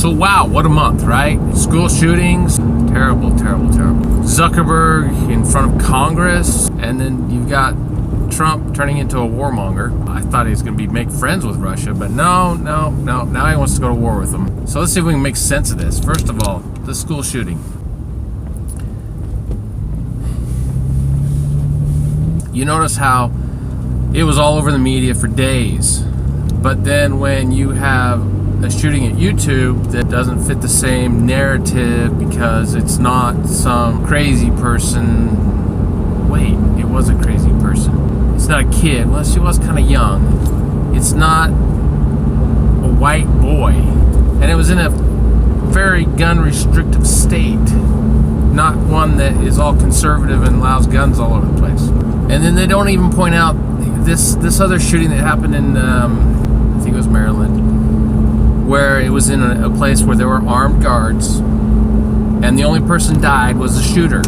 So wow, what a month, right? School shootings, terrible, terrible, terrible. Zuckerberg in front of Congress, and then you've got Trump turning into a warmonger. I thought he was going to make friends with Russia, but no. Now he wants to go to war with them. So let's see if we can make sense of this. First of all, the school shooting. You notice how it was all over the media for days, but then when you have a shooting at YouTube that doesn't fit the same narrative because it's not some crazy person. Wait, it was a crazy person. It's not a kid. Well, she was kind of young. It's not a white boy. And it was in a very gun restrictive state, not one that is all conservative and allows guns all over the place. And then they don't even point out this other shooting that happened in, I think it was Maryland, where it was in a place where there were armed guards, and the only person died was the shooter.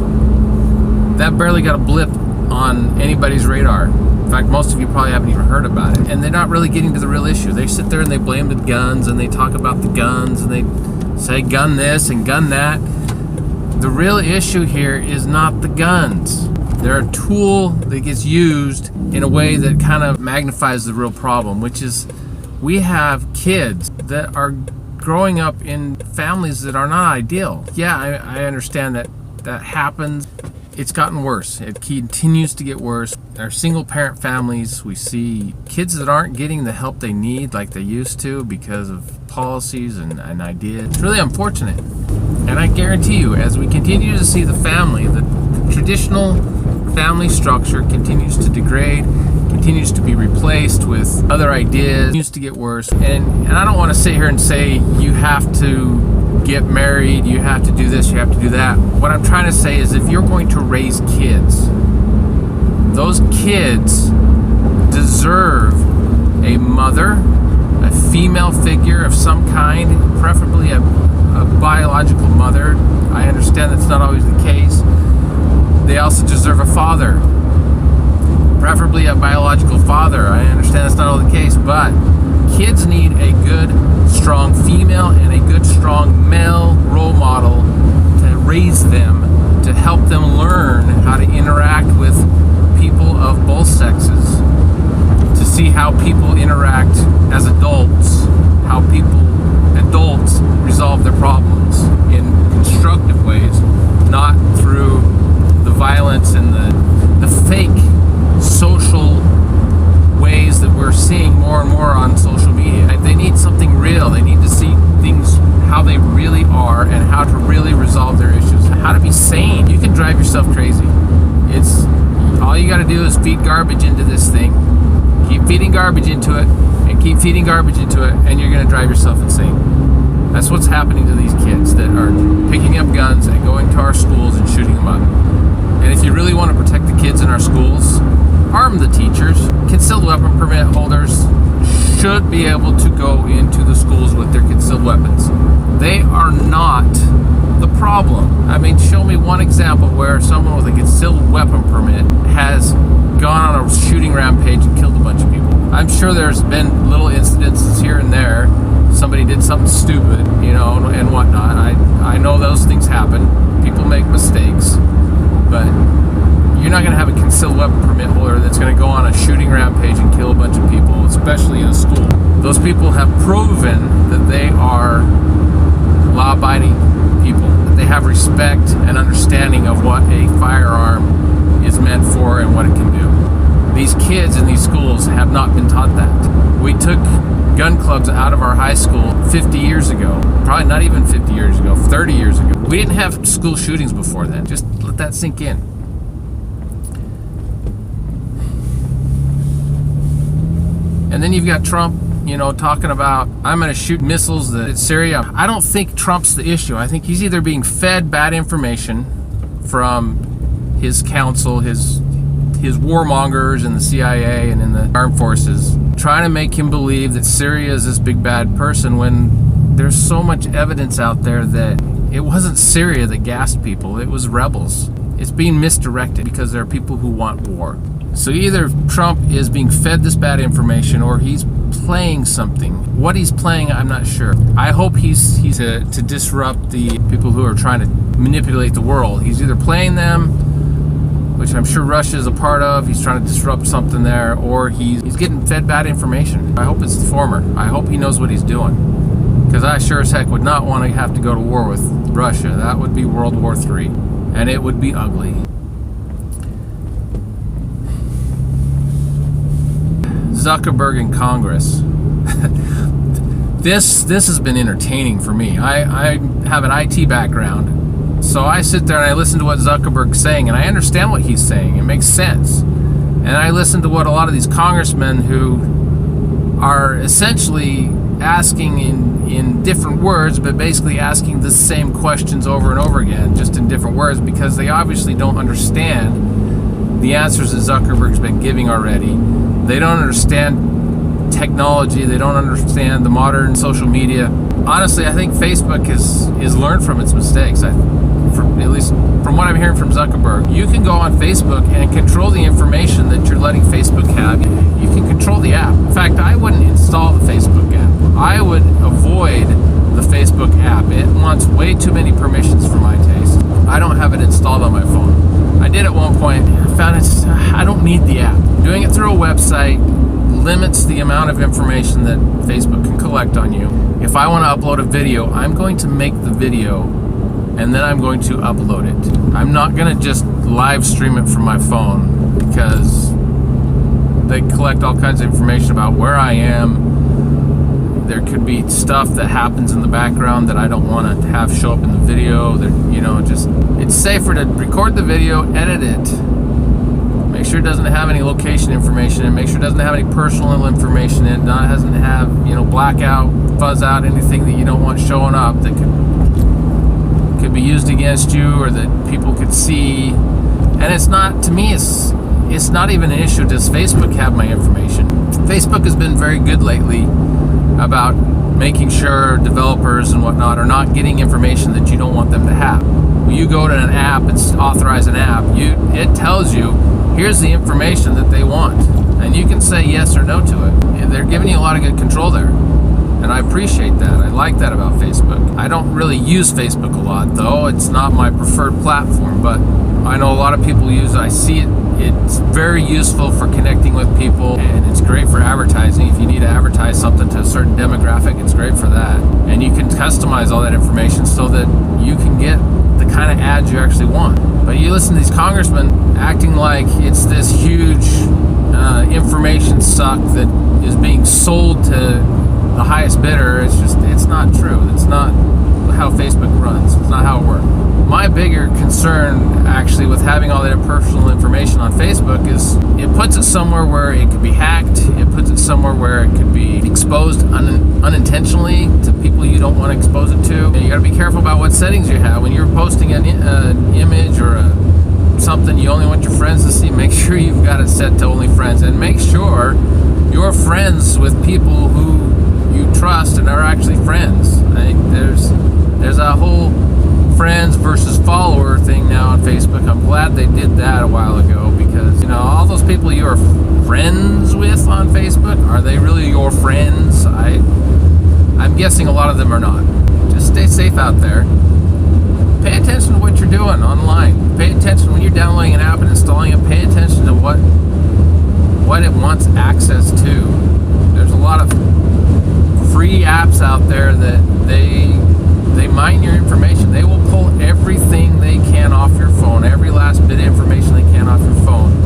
That barely got a blip on anybody's radar. In fact, most of you probably haven't even heard about it. And they're not really getting to the real issue. They sit there and they blame the guns, and they talk about the guns, and they say gun this and gun that. The real issue here is not the guns. They're a tool that gets used in a way that kind of magnifies the real problem, which is we have kids that are growing up in families that are not ideal. Yeah, I understand that happens. It's gotten worse. It continues to get worse. Our single parent families, we see kids that aren't getting the help they need like they used to because of policies and ideas. It's really unfortunate. And I guarantee you, as we continue to see the traditional family structure continues to degrade, continues to be replaced with other ideas, continues to get worse. And I don't want to sit here and say you have to get married, you have to do this, you have to do that. What I'm trying to say is if you're going to raise kids, those kids deserve a mother, a female figure of some kind, preferably a biological mother. I understand that's not always the case. They also deserve a father, preferably a biological father. I understand that's not always the case, but kids need a good, strong female and a good, strong male role model to raise them, to help them learn how to interact with people of both sexes, to see how people interact as adults, how adults resolve their problems in constructive ways, not through the violence and the fake social ways that we're seeing more and more on social media. They need something real. They need to see things how they really are and how to really resolve their issues, how to be sane. You can drive yourself crazy. It's all you got to do is feed garbage into this thing. Keep feeding garbage into it and keep feeding garbage into it, and you're going to drive yourself insane. That's what's happening to these kids that are picking up guns and going to our schools and shooting them up. And if you really want to protect the kids in our schools, arm the teachers. Concealed weapon permit holders should be able to go into the schools with their concealed weapons. They are not the problem. I mean, show me one example where someone with a concealed weapon permit has gone on a shooting rampage and killed a bunch of people. I'm sure there's been little incidences here and there. Somebody did something stupid, and whatnot. I know those things happen. People make mistakes. But you're not going to have a concealed weapon permit holder that's going to go on a shooting rampage and kill a bunch of people, especially in a school. Those people have proven that they are law-abiding people, that they have respect and understanding of what a firearm is meant for and what it can do. These kids in these schools have not been taught that. We took gun clubs out of our high school 50 years ago. Probably not even 50 years ago, 30 years ago. We didn't have school shootings before then. Just let that sink in. And then you've got Trump, talking about, I'm going to shoot missiles at Syria. I don't think Trump's the issue. I think he's either being fed bad information from his counsel, his warmongers in the CIA and in the armed forces, trying to make him believe that Syria is this big bad person when there's so much evidence out there that it wasn't Syria that gassed people, it was rebels. It's being misdirected because there are people who want war. So either Trump is being fed this bad information or he's playing something. What he's playing, I'm not sure. I hope he's to disrupt the people who are trying to manipulate the world. He's either playing them, which I'm sure Russia is a part of. He's trying to disrupt something there, or he's getting fed bad information. I hope it's the former. I hope he knows what he's doing, because I sure as heck would not want to have to go to war with Russia. That would be World War III, and it would be ugly. Zuckerberg in Congress. This has been entertaining for me. I have an IT background, so I sit there and I listen to what Zuckerberg's saying, and I understand what he's saying. It makes sense. And I listen to what a lot of these congressmen who are essentially asking in different words, but basically asking the same questions over and over again, just in different words, because they obviously don't understand the answers that Zuckerberg's been giving already. They don't understand technology. They don't understand the modern social media. Honestly, I think Facebook is learned from its mistakes. At least from what I'm hearing from Zuckerberg, you can go on Facebook and control the information that you're letting Facebook have. You can control the app. In fact, I wouldn't install the Facebook app. I would avoid the Facebook app. It wants way too many permissions for my taste. I don't have it installed on my phone. I did at one point. I found I don't need the app. Doing it through a website limits the amount of information that Facebook can collect on you. If I want to upload a video, I'm going to make the video and then I'm going to upload it. I'm not going to just live stream it from my phone, because they collect all kinds of information about where I am. There could be stuff that happens in the background that I don't want to have show up in the video. It's safer to record the video, edit it, make sure it doesn't have any location information in, make sure it doesn't have any personal information in, doesn't have, blackout, fuzz out, anything that you don't want showing up that could be used against you or that people could see. And it's not, to me, it's not even an issue. Does Facebook have my information? Facebook has been very good lately about making sure developers and whatnot are not getting information that you don't want them to have. When you go to an app and authorize an app, it tells you, here's the information that they want, and you can say yes or no to it. They're giving you a lot of good control there, and I appreciate that. I like that about Facebook. I don't really use Facebook a lot, though. It's not my preferred platform, but I know a lot of people use it. I see it. It's very useful for connecting with people, and it's great for advertising. If you need to advertise something to a certain demographic, it's great for that. And you can customize all that information so that you can get the kind of ads you actually want. But you listen to these congressmen acting like it's this huge information suck that is being sold to the highest bidder. It's not true. It's not how Facebook runs. It's not how it works. My bigger concern, actually, with having all that personal information on Facebook is it puts it somewhere where it could be hacked. It puts it somewhere where it could be exposed unintentionally to people you don't want to expose it to. And you got to be careful about what settings you have. When you're posting an image or something you only want your friends to see, make sure you've got it set to only friends, and make sure you're friends with people who you trust and are actually friends. There's a whole friends versus follower thing now on Facebook. I'm glad they did that a while ago, because all those people you are friends with on Facebook, are they really your friends? I'm guessing a lot of them are not. Just stay safe out there. Pay attention to what you're doing online. Pay attention when you're downloading an app and installing it. Pay attention to what it wants access to. There's a lot of free apps out there that they mine your information. They will pull everything they can off your phone, every last bit of information they can off your phone,